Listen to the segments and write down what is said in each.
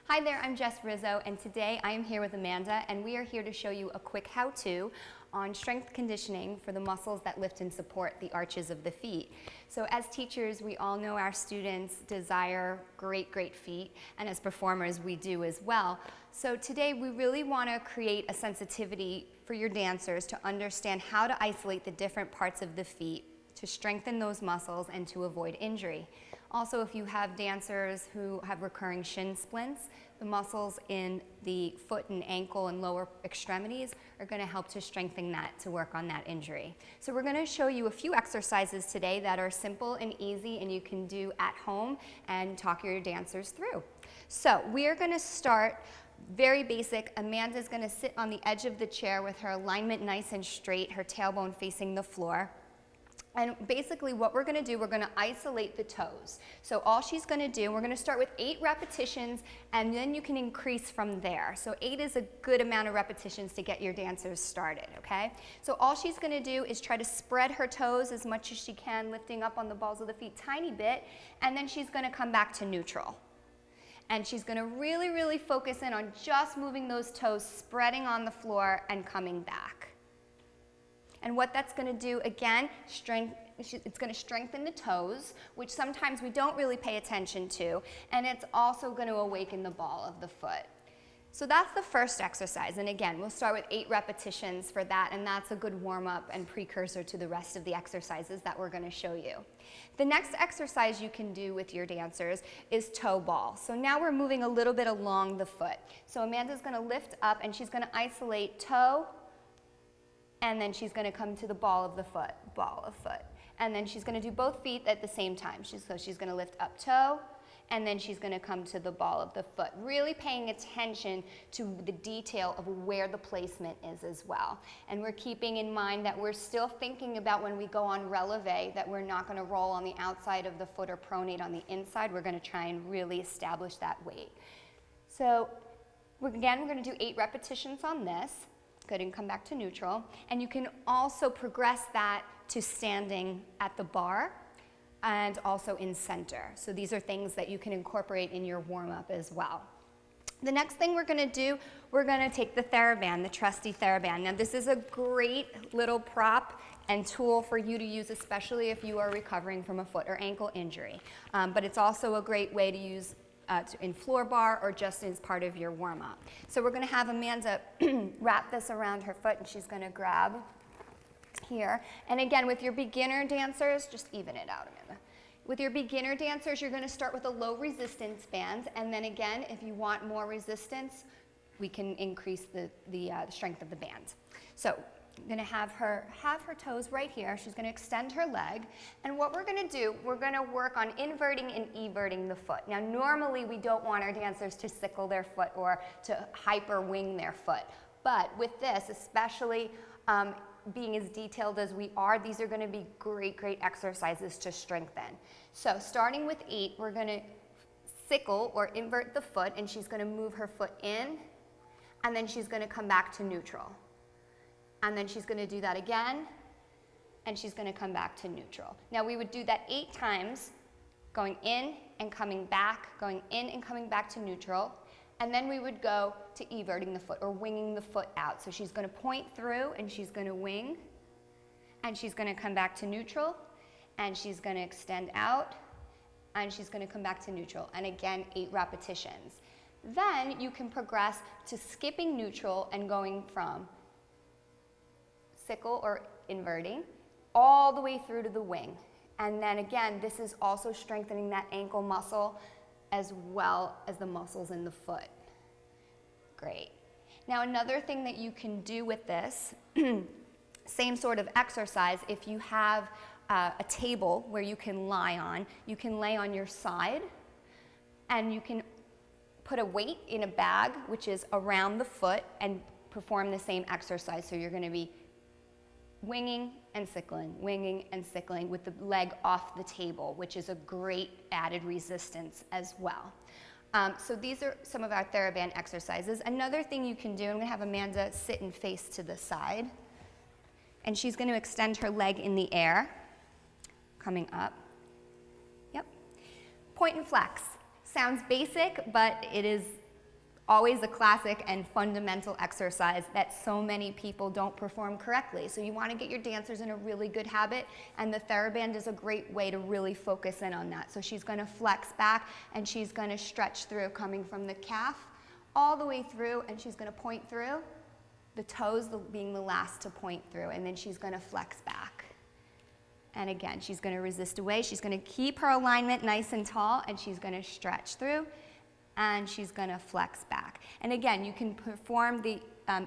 Hi there, I'm Jess Rizzo, and today I am here with Amanda, and we are here to show you a quick how-to on strength conditioning for the muscles that lift and support the arches of the feet. So as teachers, we all know our students desire great feet, and as performers, we do as well. So today we really want to create a sensitivity for your dancers to understand how to isolate the different parts of the feet to strengthen those muscles and to avoid injury. Also, if you have dancers who have recurring shin splints, the muscles in the foot and ankle and lower extremities are going to help to strengthen that to work on that injury. So we're going to show you a few exercises today that are simple and easy and you can do at home and talk your dancers through. So we are going to start very basic. Amanda's going to sit on the edge of the chair with her alignment nice and straight, her tailbone facing the floor. And basically what we're going to do, we're going to isolate the toes. So all she's going to do, we're going to start with 8 repetitions and then you can increase from there. So 8 is a good amount of repetitions to get your dancers started, okay? So all she's going to do is try to spread her toes as much as she can, lifting up on the balls of the feet tiny bit, and then she's going to come back to neutral. And she's going to really focus in on just moving those toes, spreading on the floor and coming back. And what that's going to do, again, it's going to strengthen the toes, which sometimes we don't really pay attention to, and it's also going to awaken the ball of the foot. So that's the first exercise, and again, we'll start with 8 repetitions for that, and that's a good warm-up and precursor to the rest of the exercises that we're going to show you. The next exercise you can do with your dancers is toe ball. So now we're moving a little bit along the foot. So Amanda's going to lift up, and she's going to isolate toe, and then she's going to come to the ball of the foot, ball of foot. And then she's going to do both feet at the same time. So she's going to lift up toe, and then she's going to come to the ball of the foot. Really paying attention to the detail of where the placement is as well. And we're keeping in mind that we're still thinking about when we go on releve that we're not going to roll on the outside of the foot or pronate on the inside. We're going to try and really establish that weight. So again, we're going to do 8 repetitions on this. Good, and come back to neutral. And you can also progress that to standing at the bar and also in center. So these are things that you can incorporate in your warm-up as well. The next thing we're going to do, we're going to take the Theraband, the trusty Theraband. Now this is a great little prop and tool for you to use, especially if you are recovering from a foot or ankle injury. But it's also a great way to use in floor bar or just as part of your warm-up. So we're going to have Amanda wrap this around her foot, and she's going to grab here. And again, with your beginner dancers, just even it out, Amanda. With your beginner dancers, you're going to start with a low resistance band, and then again, if you want more resistance, we can increase the strength of the band. So I'm going to have her toes right here. She's going to extend her leg. And what we're going to do, we're going to work on inverting and everting the foot. Now, normally we don't want our dancers to sickle their foot or to hyper wing their foot. But with this, especially being as detailed as we are, these are going to be great exercises to strengthen. So starting with 8, we're going to sickle or invert the foot, and she's going to move her foot in, and then she's going to come back to neutral. And then she's going to do that again, and she's going to come back to neutral. Now we would do that 8 times, going in and coming back, going in and coming back to neutral, and then we would go to everting the foot or winging the foot out. So she's going to point through, and she's going to wing, and she's going to come back to neutral, and she's going to extend out, and she's going to come back to neutral. And again, 8 repetitions. Then you can progress to skipping neutral and going from sickle or inverting all the way through to the wing. And then again, this is also strengthening that ankle muscle as well as the muscles in the foot. Great. Now another thing that you can do with this, same sort of exercise, if you have a table where you can lie on, you can lay on your side and you can put a weight in a bag which is around the foot and perform the same exercise. So you're going to be winging and sickling with the leg off the table, which is a great added resistance as well. So these are some of our Theraband exercises. Another thing you can do, I'm going to have Amanda sit and face to the side, and she's going to extend her leg in the air, coming up. Yep. Point and flex. Sounds basic, but it is always a classic and fundamental exercise that so many people don't perform correctly. So you want to get your dancers in a really good habit, and the Theraband is a great way to really focus in on that. So she's going to flex back and she's going to stretch through, coming from the calf all the way through, and she's going to point through, the toes being the last to point through, and then she's going to flex back. And again, she's going to resist away. She's going to keep her alignment nice and tall, and she's going to stretch through, and she's going to flex back. And again, you can perform the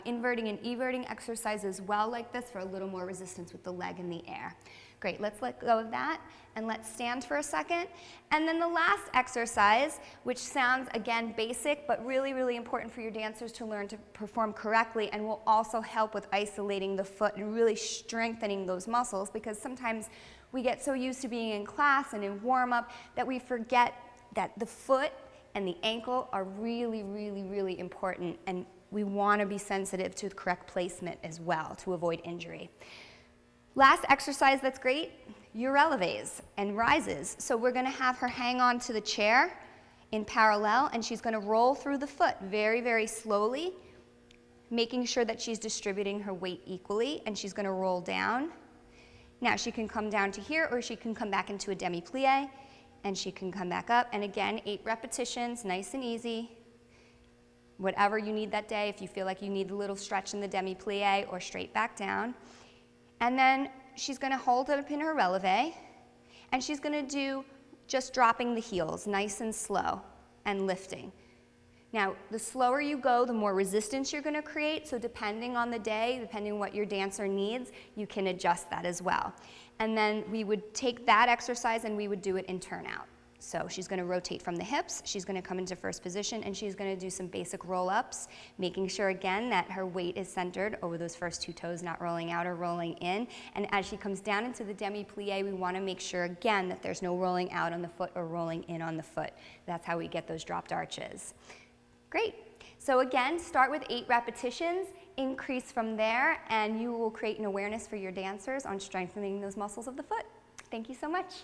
inverting and everting exercise as well like this for a little more resistance with the leg in the air. Great, let's let go of that and let's stand for a second. And then the last exercise, which sounds again basic but really, really important for your dancers to learn to perform correctly, and will also help with isolating the foot and really strengthening those muscles, because sometimes we get so used to being in class and in warm-up that we forget that the foot and the ankle are really, really, really important, and we want to be sensitive to the correct placement as well to avoid injury. Last exercise that's great, releves and rises. So we're going to have her hang on to the chair in parallel, and she's going to roll through the foot very, very slowly, making sure that she's distributing her weight equally, and she's going to roll down. Now she can come down to here, or she can come back into a demi-plie, and she can come back up. And again, 8 repetitions, nice and easy. Whatever you need that day, if you feel like you need a little stretch in the demi-plie or straight back down. And then she's going to hold up in her releve, and she's going to do just dropping the heels, nice and slow, and lifting. Now, the slower you go, the more resistance you're going to create, so depending on the day, depending on what your dancer needs, you can adjust that as well. And then we would take that exercise and we would do it in turnout. So she's going to rotate from the hips, she's going to come into first position, and she's going to do some basic roll-ups, making sure again that her weight is centered over those first 2 toes, not rolling out or rolling in. And as she comes down into the demi-plie, we want to make sure again that there's no rolling out on the foot or rolling in on the foot. That's how we get those dropped arches. Great. So again, start with 8 repetitions, increase from there, and you will create an awareness for your dancers on strengthening those muscles of the foot. Thank you so much.